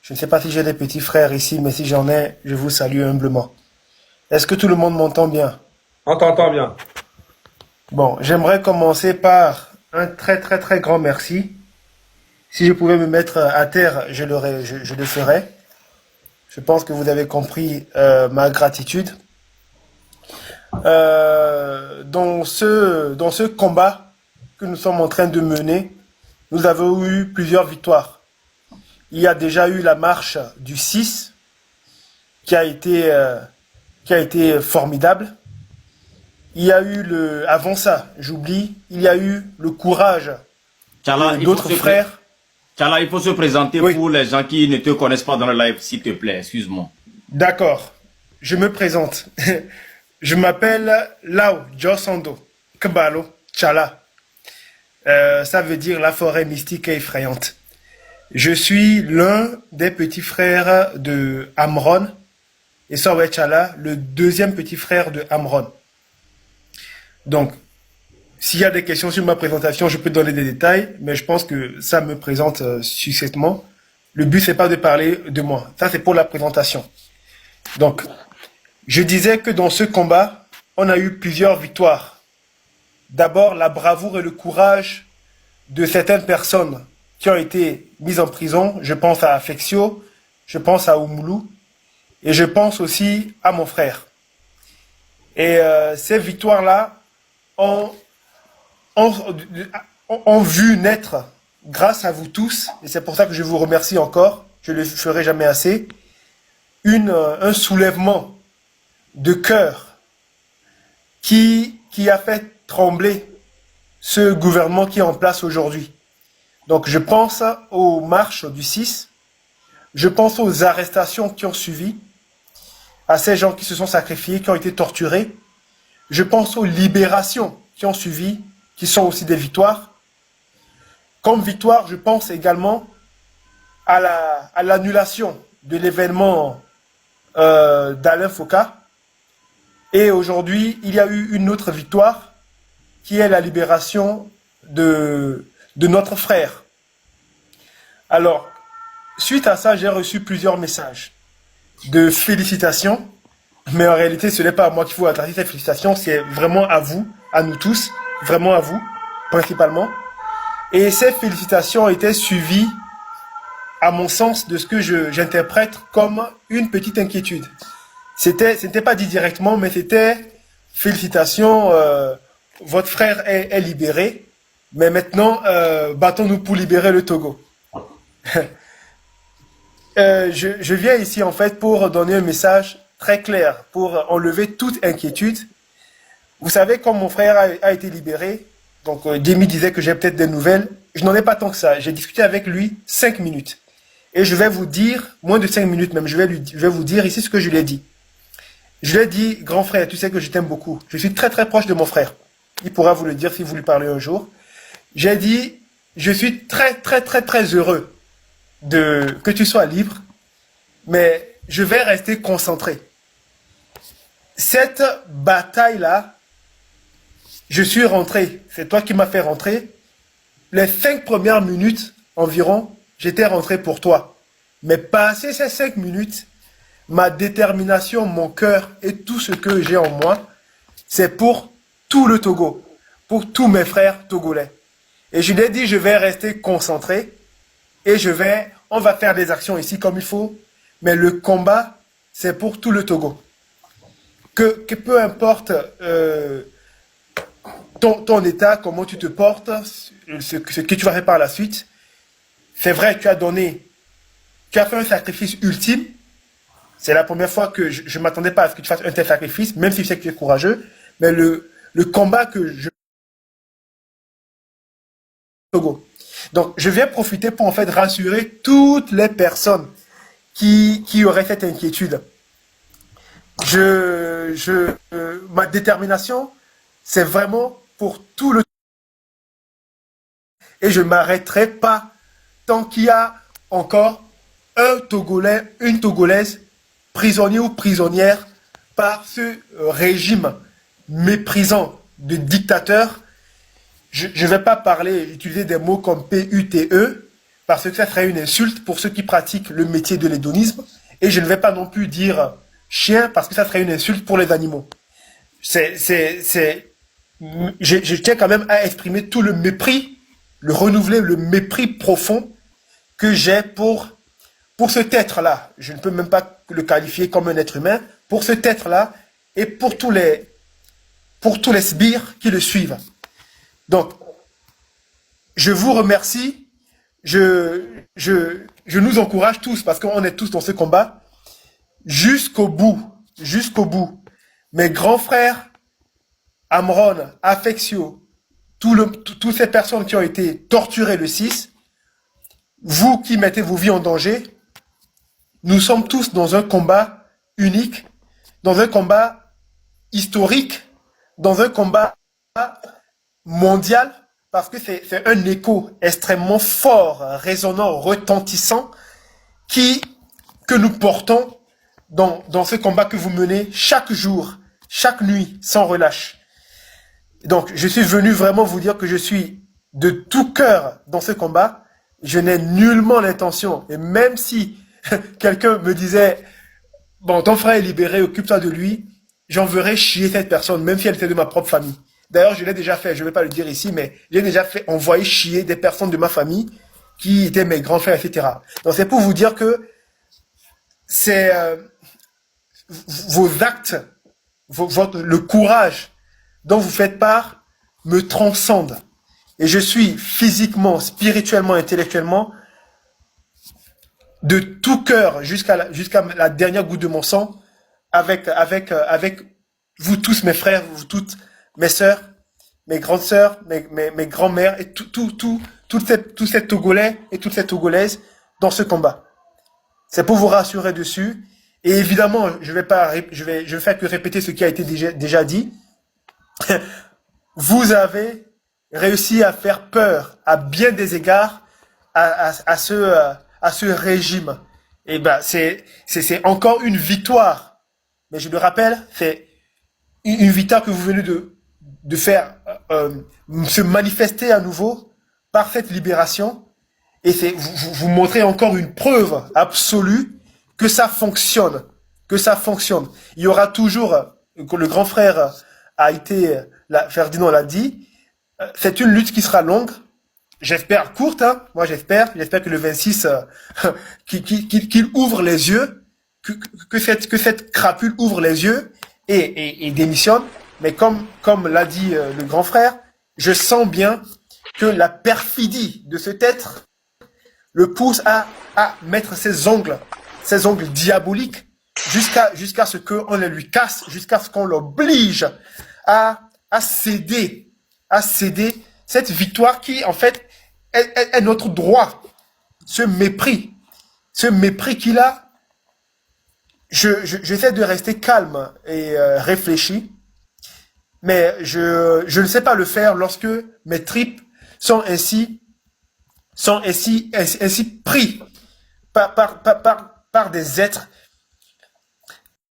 Je ne sais pas si j'ai des petits frères ici, mais si j'en ai, je vous salue humblement. Est-ce que tout le monde m'entend bien? On t'entend bien. Bon, j'aimerais commencer par un très très très grand merci. Si je pouvais me mettre à terre, je le ferais. Je pense que vous avez compris ma gratitude. Dans ce combat que nous sommes en train de mener, nous avons eu plusieurs victoires. Il y a déjà eu la marche du 6 qui a été, euh, qui a été formidable. Il y a eu avant ça, j'oublie, il y a eu le courage Tchala, de d'autres frères. Tchala, il faut se présenter Oui, pour les gens qui ne te connaissent pas dans le live, s'il te plaît, excuse-moi. d'accord. Je me présente. Je m'appelle Lao Josando Kbalo Tchala. Ça veut dire la forêt mystique et effrayante. Je suis l'un des petits frères de Amron et Sorwe Tchala, le deuxième petit frère de Amron. Donc, s'il y a des questions sur ma présentation, je peux donner des détails, mais je pense que ça me présente succinctement. Le but, c'est pas de parler de moi. Ça, c'est pour la présentation. Donc, je disais que dans ce combat, on a eu plusieurs victoires. D'abord, la bravoure et le courage de certaines personnes qui ont été mises en prison. Je pense à Fexio, je pense à Oumoulou, et je pense aussi à mon frère. Et ces victoires-là ont, ont, ont vu naître, grâce à vous tous, et c'est pour ça que je vous remercie encore, je ne le ferai jamais assez, un soulèvement de cœur qui a fait trembler ce gouvernement qui est en place aujourd'hui. Donc je pense aux marches du 6, je pense aux arrestations qui ont suivi, à ces gens qui se sont sacrifiés, qui ont été torturés. Je pense aux libérations qui ont suivi, qui sont aussi des victoires. Comme victoire, je pense également à l'annulation de l'événement d'Alain Foka. Et aujourd'hui, il y a eu une autre victoire qui est la libération de notre frère. Alors, suite à ça, j'ai reçu plusieurs messages de félicitations, mais en réalité, ce n'est pas à moi qu'il faut adresser ces félicitations, c'est vraiment à vous, à nous tous, vraiment à vous, principalement. Et ces félicitations étaient suivies, à mon sens, de ce que j'interprète comme une petite inquiétude. Ce n'était pas dit directement, mais c'était félicitations, votre frère est libéré, mais maintenant, battons-nous pour libérer le Togo. Je viens ici en fait pour donner un message très clair, pour enlever toute inquiétude. Vous savez, comme mon frère a été libéré, donc Demi disait que j'ai peut-être des nouvelles, je n'en ai pas tant que ça. J'ai discuté avec lui 5 minutes. Et je vais vous dire, moins de 5 minutes même, je vais vous dire ici ce que je lui ai dit. Je lui ai dit, grand frère, tu sais que je t'aime beaucoup. Je suis très très proche de mon frère. Il pourra vous le dire si vous lui parlez un jour. J'ai dit, je suis très très très très heureux que tu sois libre, mais je vais rester concentré. Cette bataille-là, je suis rentré, c'est toi qui m'as fait rentrer. Les 5 premières minutes environ, j'étais rentré pour toi. Mais passé ces 5 minutes, ma détermination, mon cœur et tout ce que j'ai en moi, c'est pour tout le Togo, pour tous mes frères togolais. Et je lui ai dit, je vais rester concentré et on va faire des actions ici comme il faut, mais le combat, c'est pour tout le Togo. Que peu importe ton état, comment tu te portes, ce que tu vas faire par la suite, c'est vrai, tu as fait un sacrifice ultime. C'est la première fois que je ne m'attendais pas à ce que tu fasses un tel sacrifice, même si je sais que tu es courageux, mais le combat que je... Togo. Donc, je viens profiter pour en fait rassurer toutes les personnes qui auraient cette inquiétude. Ma détermination, c'est vraiment pour tout le... Et je ne m'arrêterai pas tant qu'il y a encore un Togolais, une Togolaise, prisonnier ou prisonnière par ce régime méprisant de dictateur. Je ne vais pas utiliser des mots comme PUTE, parce que ça serait une insulte pour ceux qui pratiquent le métier de l'hédonisme. Et je ne vais pas non plus dire chien, parce que ça serait une insulte pour les animaux. Je tiens quand même à exprimer tout le mépris, le renouveler, le mépris profond que j'ai pour cet être-là. Je ne peux même pas le qualifier comme un être humain, pour cet être-là et pour tous les sbires qui le suivent. Donc, je vous remercie, je nous encourage tous, parce qu'on est tous dans ce combat, jusqu'au bout, jusqu'au bout. Mes grands frères, Amron, Affectio, toutes ces personnes qui ont été torturées le 6, vous qui mettez vos vies en danger, nous sommes tous dans un combat unique, dans un combat historique, dans un combat mondial, parce que c'est un écho extrêmement fort, résonnant, retentissant, que nous portons dans ce combat que vous menez chaque jour, chaque nuit, sans relâche. Donc, je suis venu vraiment vous dire que je suis de tout cœur dans ce combat. Je n'ai nullement l'intention, et même si quelqu'un me disait, bon, ton frère est libéré, occupe-toi de lui, j'enverrai chier cette personne, même si elle était de ma propre famille. D'ailleurs, je l'ai déjà fait, je ne vais pas le dire ici, mais j'ai déjà fait envoyer chier des personnes de ma famille qui étaient mes grands frères, etc. Donc, c'est pour vous dire que c'est vos actes, le courage dont vous faites part me transcende. Et je suis physiquement, spirituellement, intellectuellement, de tout cœur jusqu'à la dernière goutte de mon sang, avec vous tous mes frères, vous toutes mes sœurs, mes grandes sœurs, mes grands-mères et tous ces Togolais et toutes ces Togolaises dans ce combat. C'est pour vous rassurer dessus. Et évidemment, je vais faire que répéter ce qui a été déjà dit. Vous avez réussi à faire peur à bien des égards à ce régime. Et ben, c'est encore une victoire. Mais je le rappelle, c'est une victoire que vous venez de faire se manifester à nouveau par cette libération. Et vous montrez encore une preuve absolue que ça fonctionne. Que ça fonctionne. Il y aura toujours, que le grand frère Ferdinand l'a dit, c'est une lutte qui sera longue. J'espère courte, hein. Moi j'espère que le 26, qu'il ouvre les yeux, que cette crapule ouvre les yeux et démissionne. Mais comme l'a dit le grand frère, je sens bien que la perfidie de cet être le pousse à mettre ses ongles diaboliques jusqu'à ce qu'on les lui casse, jusqu'à ce qu'on l'oblige à céder cette victoire qui en fait est notre droit. Ce mépris qu'il a, j'essaie de rester calme et réfléchi, mais je ne sais pas le faire lorsque mes tripes sont ainsi pris par des êtres